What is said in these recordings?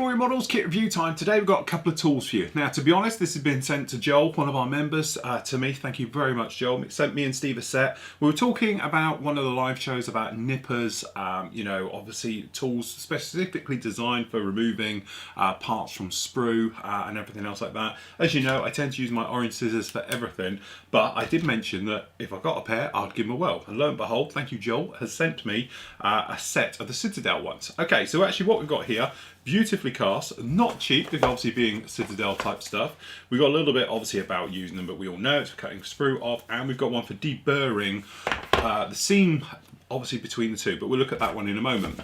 Flooring Models kit review time. Today we've got a couple of tools for you. Now, to be honest, this has been sent to Joel, one of our members, to me. Thank you very much, Joel. It sent me and Steve a set. We were talking about one of the live shows about nippers, you know, obviously tools specifically designed for removing parts from sprue and everything else like that. As you know, I tend to use my orange scissors for everything, but I did mention that if I got a pair, I'd give them a whirl. And lo and behold, thank you, Joel, has sent me a set of the Citadel ones. Okay, so actually what we've got here, beautifully cast, not cheap, because obviously being Citadel type stuff. We've got a little bit obviously about using them, but we all know it's for cutting sprue off, and we've got one for deburring the seam obviously between the two, but we'll look at that one in a moment.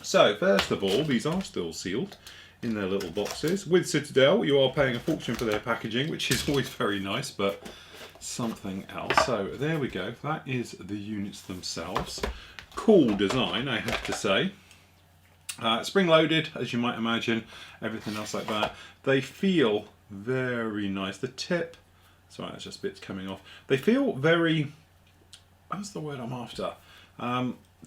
So first of all, these are still sealed in their little boxes. With Citadel, you are paying a fortune for their packaging, which is always very nice, but something else. So there we go, that is the units themselves. Cool design, I have to say. Spring loaded, as you might imagine, everything else like that. They feel very nice. The tip, sorry, that's just bits coming off. They feel very, what's the word I'm after?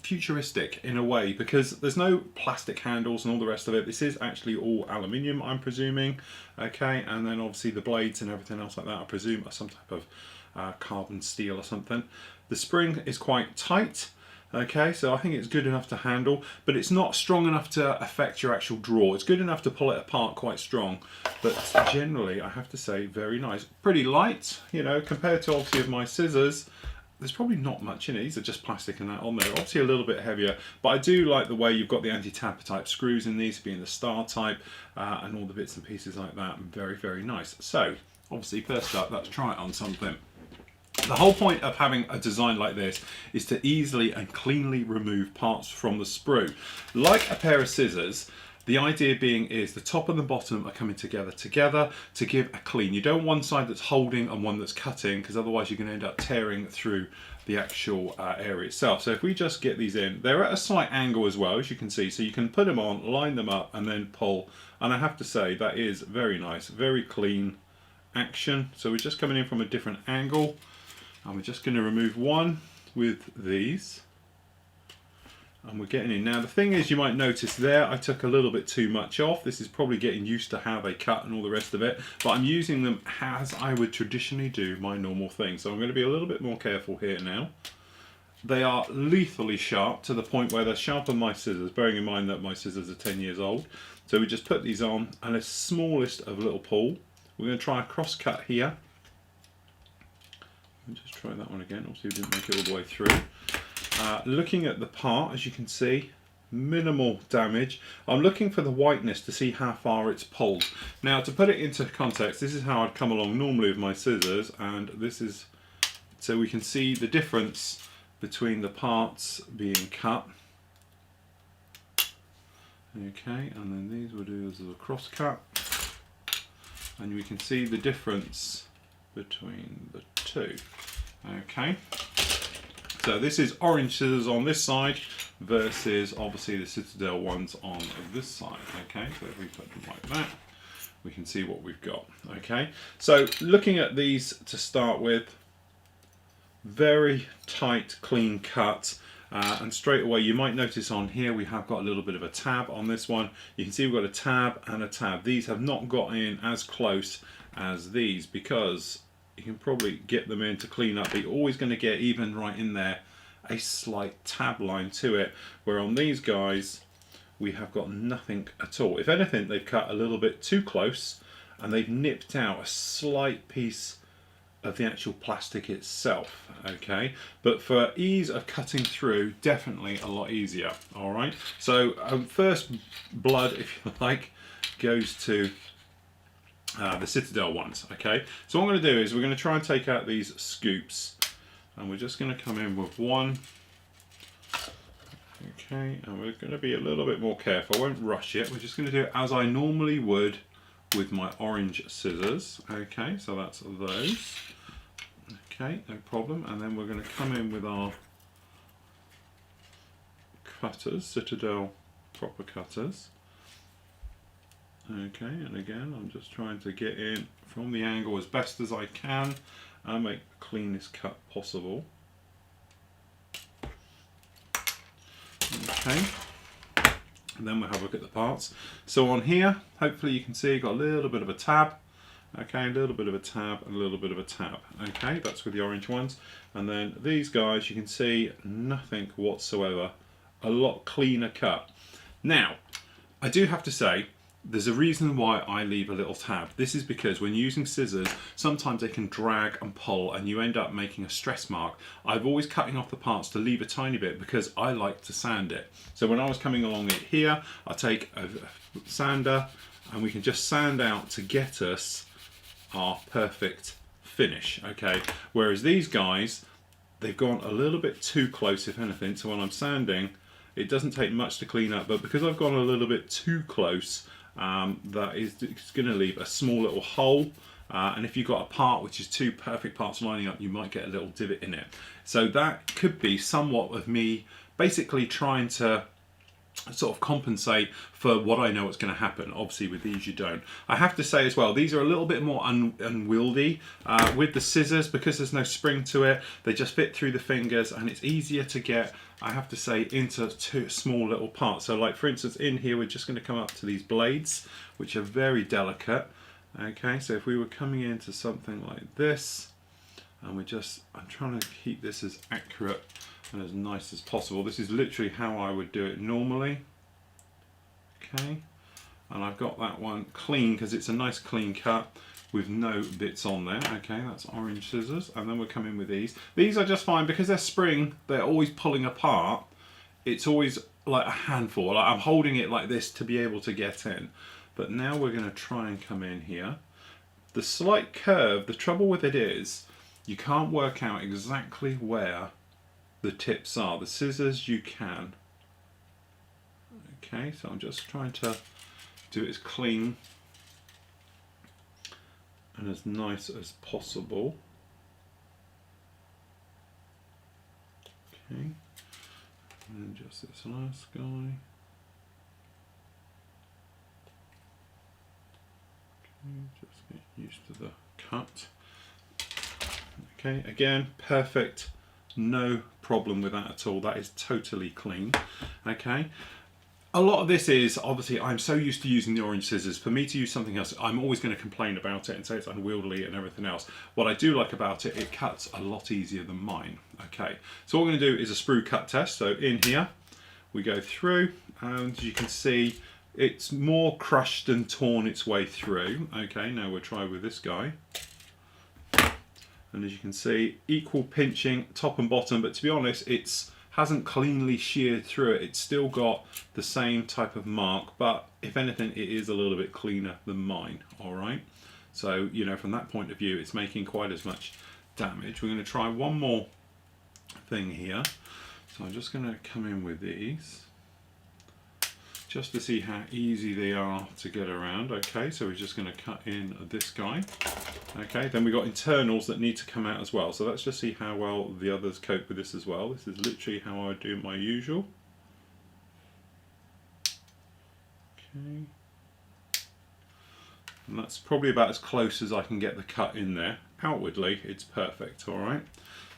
Futuristic in a way, because there's no plastic handles and all the rest of it. This is actually all aluminium, I'm presuming. Okay, and then obviously the blades and everything else like that, I presume, are some type of carbon steel or something. The spring is quite tight. Okay, so I think it's good enough to handle, but it's not strong enough to affect your actual draw. It's good enough to pull it apart quite strong, but generally, I have to say, very nice. Pretty light, you know, compared to obviously of my scissors. There's probably not much in it. These are just plastic and that on there. Obviously a little bit heavier, but I do like the way you've got the anti-tamper type screws in these, being the star type, and all the bits and pieces like that. Very, very nice. So, obviously, first up, let's try it on something. The whole point of having a design like this is to easily and cleanly remove parts from the sprue. Like a pair of scissors, the idea being is the top and the bottom are coming together to give a clean. You don't want one side that's holding and one that's cutting, because otherwise you're going to end up tearing through the actual area itself. So if we just get these in, they're at a slight angle as well, as you can see, so you can put them on, line them up and then pull. And I have to say that is very nice, very clean action. So we're just coming in from a different angle. And we're just going to remove one with these. And we're getting in. Now the thing is, you might notice there, I took a little bit too much off. This is probably getting used to how they cut and all the rest of it. But I'm using them as I would traditionally do my normal thing. So I'm going to be a little bit more careful here now. They are lethally sharp, to the point where they're sharper than my scissors, bearing in mind that my scissors are 10 years old. So we just put these on, and the smallest of little pull. We're going to try a cross cut here. Just try that one again, obviously we didn't make it all the way through. Looking at the part, as you can see, minimal damage. I'm looking for the whiteness to see how far it's pulled. Now, to put it into context, this is how I'd come along normally with my scissors, and this is, so we can see the difference between the parts being cut. Okay, and then these we'll do as a cross cut, and we can see the difference between the two. Okay, so this is orange scissors on this side versus obviously the Citadel ones on this side. Okay, so if we put them like that, we can see what we've got. Okay, so looking at these to start with, very tight, clean cut. And straight away you might notice on here we have got a little bit of a tab on this one. You can see we've got a tab and a tab. These have not got in as close as these, because you can probably get them in to clean up, but you're always going to get, even right in there, a slight tab line to it, where on these guys we have got nothing at all. If anything, they've cut a little bit too close and they've nipped out a slight piece of the actual plastic itself. Okay, but for ease of cutting through, definitely a lot easier. All right, so first blood, if you like, goes to the Citadel ones. Okay, so what I'm going to do is we're going to try and take out these scoops, and we're just going to come in with one. Okay, and we're going to be a little bit more careful. I won't rush it. We're just going to do it as I normally would with my orange scissors. Okay, so that's those. Okay, no problem. And then we're going to come in with our cutters, Citadel proper cutters. Okay, and again, I'm just trying to get in from the angle as best as I can and make the cleanest cut possible. Okay, and then we'll have a look at the parts. So on here, hopefully you can see you've got a little bit of a tab. Okay, a little bit of a tab and a little bit of a tab. Okay, that's with the orange ones. And then these guys, you can see nothing whatsoever. A lot cleaner cut. Now, I do have to say, there's a reason why I leave a little tab. This is because when using scissors, sometimes they can drag and pull and you end up making a stress mark. I've always cutting off the parts to leave a tiny bit because I like to sand it. So when I was coming along it here, I take a sander and we can just sand out to get us our perfect finish, okay? Whereas these guys, they've gone a little bit too close, if anything, so when I'm sanding, it doesn't take much to clean up, but because I've gone a little bit too close, that is going to leave a small little hole, and if you've got a part which is two perfect parts lining up, you might get a little divot in it. So that could be somewhat of me basically trying to sort of compensate for what I know what's going to happen. Obviously with these you don't. I have to say as well, these are a little bit more unwieldy with the scissors, because there's no spring to it. They just fit through the fingers and it's easier to get, I have to say, into two small little parts. So like for instance in here, we're just going to come up to these blades which are very delicate. Okay, so if we were coming into something like this, and I'm trying to keep this as accurate and as nice as possible. This is literally how I would do it normally. Okay, and I've got that one clean because it's a nice clean cut with no bits on there. Okay, that's orange scissors, and then we'll come in with these. These are just fine because they're spring, they're always pulling apart. It's always like a handful. Like I'm holding it like this to be able to get in. But now we're going to try and come in here. The slight curve, the trouble with it is you can't work out exactly where the tips are. The scissors you can. Okay, so I'm just trying to do it as clean and as nice as possible. Okay, and then just this last guy. Okay, just get used to the cut. Okay, again, perfect. No problem with that at all. That is totally clean. Okay. A lot of this is, obviously, I'm so used to using the orange scissors. For me to use something else, I'm always going to complain about it and say it's unwieldy and everything else. What I do like about it, it cuts a lot easier than mine. Okay. So what we're going to do is a sprue cut test. So in here, we go through, and you can see it's more crushed and torn its way through. Okay, now we'll try with this guy. And as you can see, equal pinching top and bottom, but to be honest, it hasn't cleanly sheared through it. It's still got the same type of mark, but if anything, it is a little bit cleaner than mine. All right. So, you know, from that point of view, it's making quite as much damage. We're going to try one more thing here. So I'm just going to come in with these, just to see how easy they are to get around. Okay, so we're just going to cut in this guy. Okay, then we've got internals that need to come out as well. So let's just see how well the others cope with this as well. This is literally how I would do my usual. Okay. And that's probably about as close as I can get the cut in there. Outwardly, it's perfect, all right?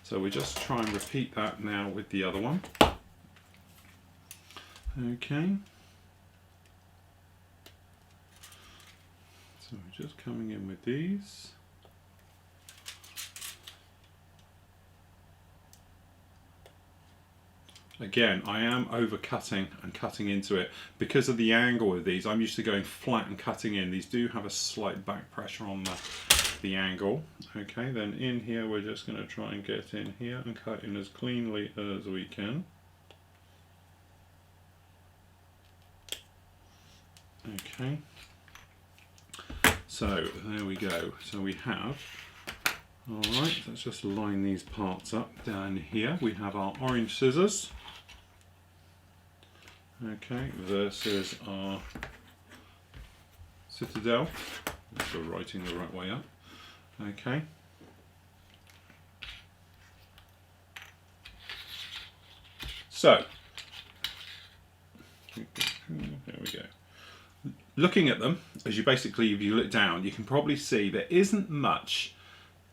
So we just try and repeat that now with the other one. Okay. So we're just coming in with these. Again, I am overcutting and cutting into it because of the angle of these. I'm used to going flat and cutting in. These do have a slight back pressure on the angle. Okay, then in here we're just going to try and get in here and cut in as cleanly as we can. Okay, so there we go. So we have, all right, let's just line these parts up. Down here we have our orange scissors. Okay, versus our Citadel. If we're writing the right way up. Okay. So, there we go. Looking at them, as you basically, if you look down, you can probably see there isn't much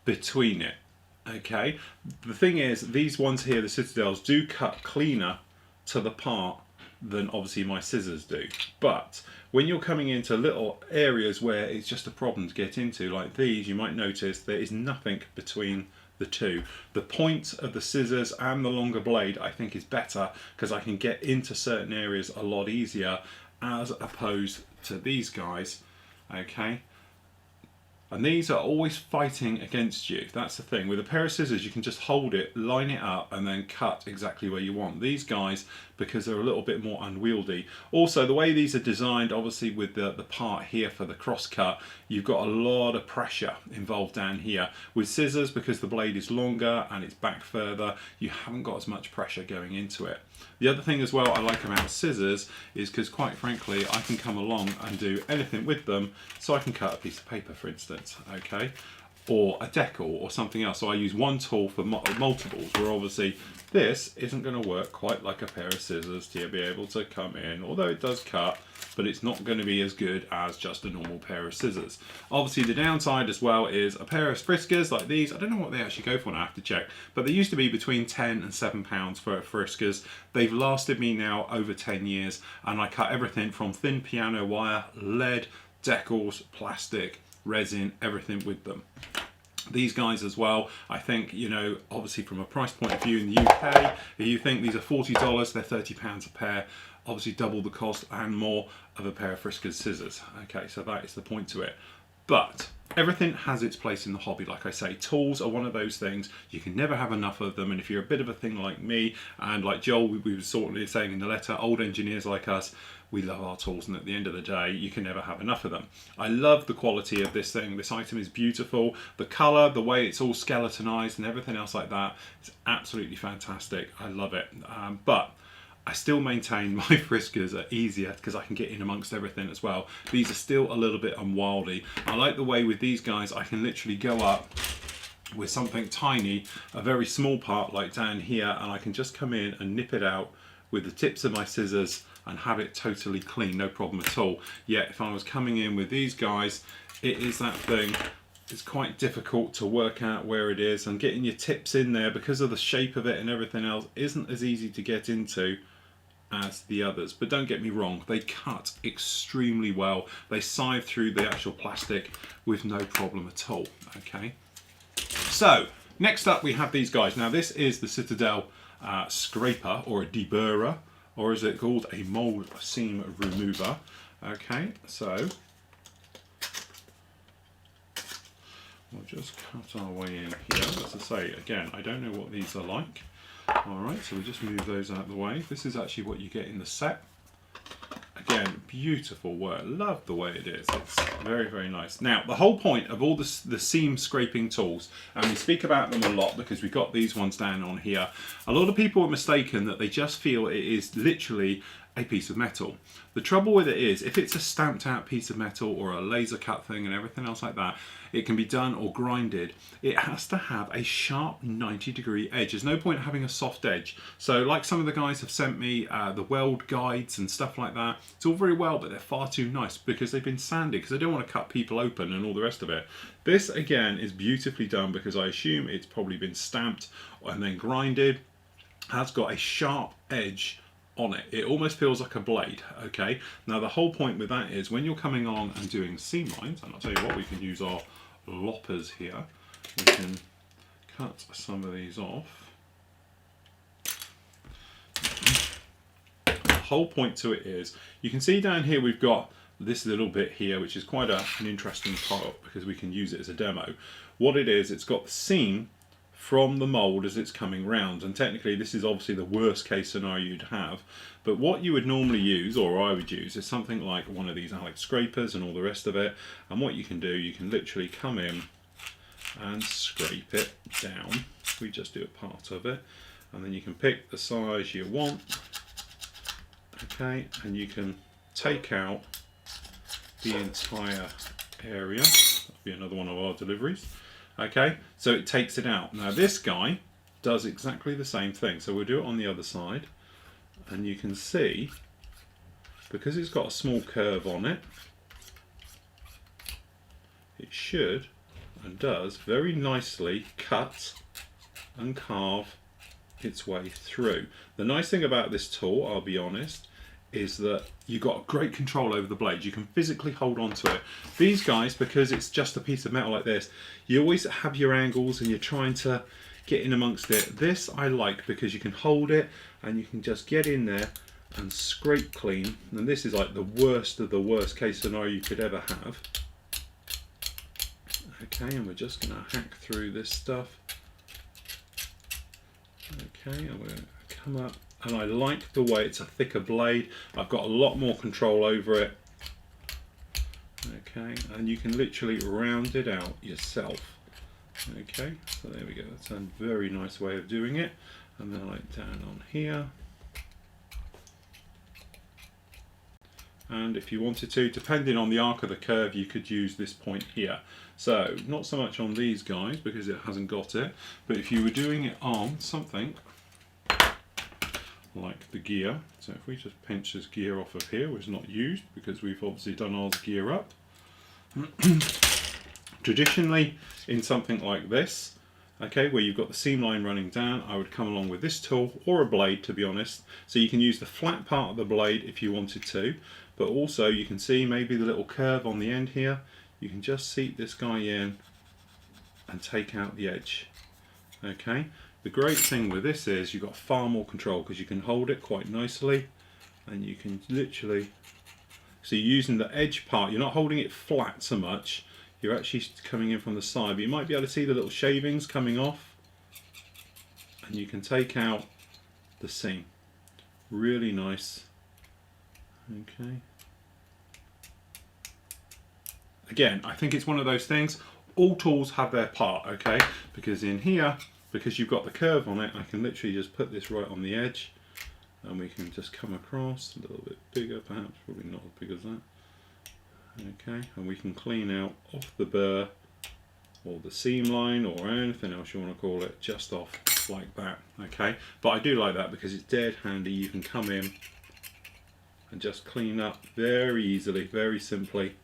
between it. Okay. The thing is, these ones here, the Citadels, do cut cleaner to the part than obviously my scissors do. But when you're coming into little areas where it's just a problem to get into, like these, you might notice there is nothing between the two. The point of the scissors and the longer blade I think is better because I can get into certain areas a lot easier as opposed to these guys, okay? And these are always fighting against you. That's the thing. With a pair of scissors, you can just hold it, line it up, and then cut exactly where you want. These guys, because they're a little bit more unwieldy. Also, the way these are designed, obviously with the part here for the cross cut, you've got a lot of pressure involved down here. With scissors, because the blade is longer and it's back further, you haven't got as much pressure going into it. The other thing as well I like about scissors is because quite frankly I can come along and do anything with them. So I can cut a piece of paper, for instance, okay, or a decal or something else. So I use one tool for multiples, where obviously this isn't going to work quite like a pair of scissors to be able to come in, although it does cut, but it's not going to be as good as just a normal pair of scissors. Obviously the downside as well is a pair of Friskers like these, I don't know what they actually go for now, I have to check, but they used to be between £10 and £7 for Friskers. They've lasted me now over 10 years, and I cut everything from thin piano wire, lead, decals, plastic, resin, everything with them. These guys as well, I think, you know, obviously from a price point of view in the UK, if you think these are $40, they're £30 a pair, obviously double the cost and more of a pair of Friskers scissors. Okay, so that is the point to it. But everything has its place in the hobby. Like I say, tools are one of those things, you can never have enough of them. And if you're a bit of a thing like me, and like Joel, we were sort of saying in the letter, old engineers like us, we love our tools, and at the end of the day you can never have enough of them. I love the quality of this thing. This item is beautiful. The colour, the way it's all skeletonized and everything else like that, it's absolutely fantastic. I love it. But I still maintain my Friskers are easier because I can get in amongst everything as well. These are still a little bit unwieldy. I like the way with these guys I can literally go up with something tiny, a very small part like down here, and I can just come in and nip it out with the tips of my scissors and have it totally clean, no problem at all. Yet if I was coming in with these guys, it is that thing, it's quite difficult to work out where it is, and getting your tips in there because of the shape of it and everything else isn't as easy to get into as the others. But don't get me wrong, they cut extremely well. They scythe through the actual plastic with no problem at all, okay? So, next up we have these guys. Now this is the Citadel Scraper, or a deburrer, or is it called a mold seam remover. Okay, so we'll just cut our way in here. As I say, again, I don't know what these are like. Alright, so we just move those out of the way. This is actually what you get in the set. Again, beautiful work. Love the way it is. It's very, very nice. Now, the whole point of all the seam scraping tools, and we speak about them a lot because we've got these ones down on here. A lot of people are mistaken that they just feel it is literally a piece of metal. The trouble with it is, if it's a stamped out piece of metal or a laser cut thing and everything else like that, it can be done or grinded. It has to have a sharp 90-degree edge. There's no point having a soft edge. So like some of the guys have sent me the weld guides and stuff like that, it's all very well, but they're far too nice because they've been sanded, because they don't want to cut people open and all the rest of it. This again is beautifully done because I assume it's probably been stamped and then grinded, has got a sharp edge on it. It almost feels like a blade, okay? Now the whole point with that is when you're coming on and doing seam lines, and I'll tell you what, we can use our loppers here. We can cut some of these off. The whole point to it is, you can see down here we've got this little bit here, which is quite an interesting part because we can use it as a demo. What it is, it's got the seam from the mould as it's coming round, and technically this is obviously the worst case scenario you'd have, but what you would normally use, or I would use, is something like one of these Alex scrapers and all the rest of it. And what you can do, you can literally come in and scrape it down. We just do a part of it, and then you can pick the size you want, okay, and you can take out the entire area. That'll be another one of our deliveries. Okay, so it takes it out. Now this guy does exactly the same thing. So we'll do it on the other side, and you can see, because it's got a small curve on it, it should and does very nicely cut and carve its way through. The nice thing about this tool, I'll be honest, is that you've got great control over the blade. You can physically hold on to it. These guys, because it's just a piece of metal like this, you always have your angles and you're trying to get in amongst it. This I like because you can hold it and you can just get in there and scrape clean. And this is like the worst of the worst case scenario you could ever have. Okay, and we're just going to hack through this stuff. Okay, and we're going to come up, and I like the way it's a thicker blade. I've got a lot more control over it. Okay, and you can literally round it out yourself. Okay, so there we go. That's a very nice way of doing it. And then like down on here. And if you wanted to, depending on the arc of the curve, you could use this point here. So not so much on these guys because it hasn't got it, but if you were doing it on something like the gear, so if we just pinch this gear off of here, which is not used because we've obviously done ours gear up. Traditionally in something like this, okay, where you've got the seam line running down, I would come along with this tool or a blade, to be honest. So you can use the flat part of the blade if you wanted to, but also you can see maybe the little curve on the end here. You can just seat this guy in and take out the edge. Okay, the great thing with this is you've got far more control because you can hold it quite nicely and you can literally, so you're using the edge part, you're not holding it flat so much, you're actually coming in from the side, but you might be able to see the little shavings coming off and you can take out the seam. Really nice. Okay. Again, I think it's one of those things, all tools have their part, okay? Because in here, because you've got the curve on it, I can literally just put this right on the edge and we can just come across a little bit bigger, perhaps, probably not as big as that. Okay, and we can clean out off the burr or the seam line or anything else you want to call it, just off like that, okay? But I do like that because it's dead handy. You can come in and just clean up very easily, very simply.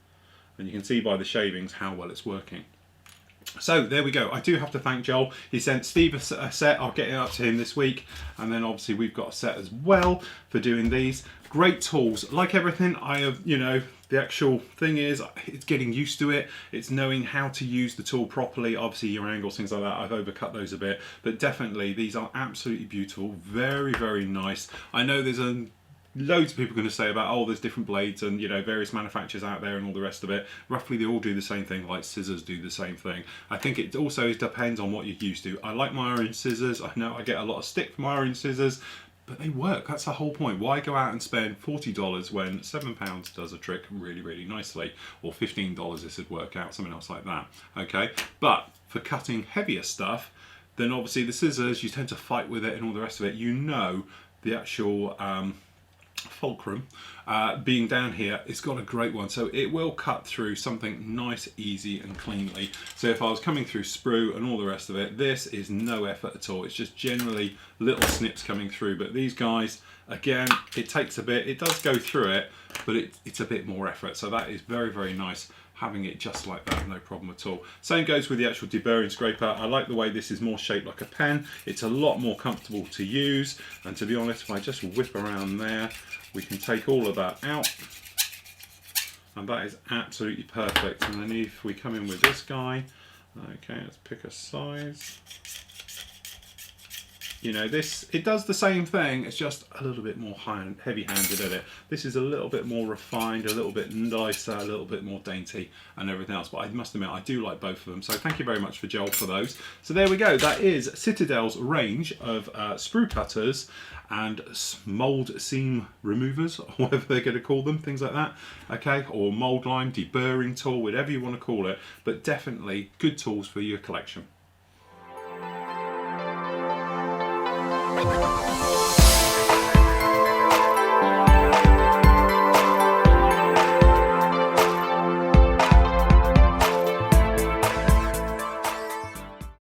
And you can see by the shavings how well it's working. So there we go. I do have to thank Joel. He sent Steve a set. I'll get it up to him this week. And then obviously we've got a set as well for doing these. Great tools. Like everything, I have, you know, the actual thing is it's getting used to it. It's knowing how to use the tool properly. Obviously your angles, things like that, I've overcut those a bit. But definitely these are absolutely beautiful. Very, very nice. I know there's loads of people are going to say about, oh, there's different blades and, you know, various manufacturers out there and all the rest of it. Roughly they all do the same thing, like scissors do the same thing. I think it also depends on what you're used to. I like my orange scissors. I know I get a lot of stick for my orange scissors, but they work. That's the whole point. Why go out and spend $40 when £7 does a trick really, really nicely, or $15 this would work out, something else like that. Okay, but for cutting heavier stuff, then obviously the scissors, you tend to fight with it and all the rest of it. You know, the actual fulcrum being down here, it's got a great one, so it will cut through something nice, easy and cleanly. So if I was coming through sprue and all the rest of it, this is no effort at all. It's just generally little snips coming through, but these guys, again, it takes a bit. It does go through it, but it's a bit more effort, so that is very, very nice having it just like that, no problem at all. Same goes with the actual Deberan Scraper. I like the way this is more shaped like a pen. It's a lot more comfortable to use, and to be honest, if I just whip around there, we can take all of that out, and that is absolutely perfect. And then if we come in with this guy, okay, let's pick a size. You know, this, it does the same thing, it's just a little bit more heavy-handed at it. This is a little bit more refined, a little bit nicer, a little bit more dainty and everything else. But I must admit, I do like both of them. So thank you very much for Joel for those. So there we go. That is Citadel's range of sprue cutters and mould seam removers, or whatever they're going to call them, things like that. Okay, or Mouldline, deburring tool, whatever you want to call it. But definitely good tools for your collection.